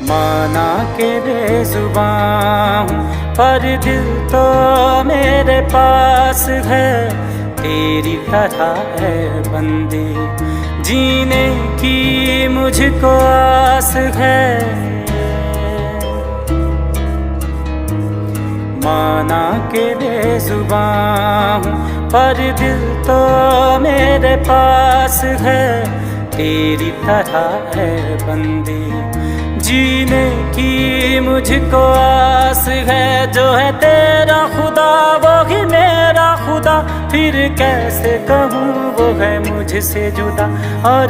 माना के बेजुबान हूँ पर दिल तो मेरे पास है, तेरी तरह है बंदी जीने की मुझको आस है। माना के बेजुबान हूँ पर दिल तो मेरे पास है, तेरी तरह है बंदी जीने की मुझको आस है। जो है तेरा खुदा वो ही मेरा खुदा, फिर कैसे कहूँ वो है मुझसे जुदा। और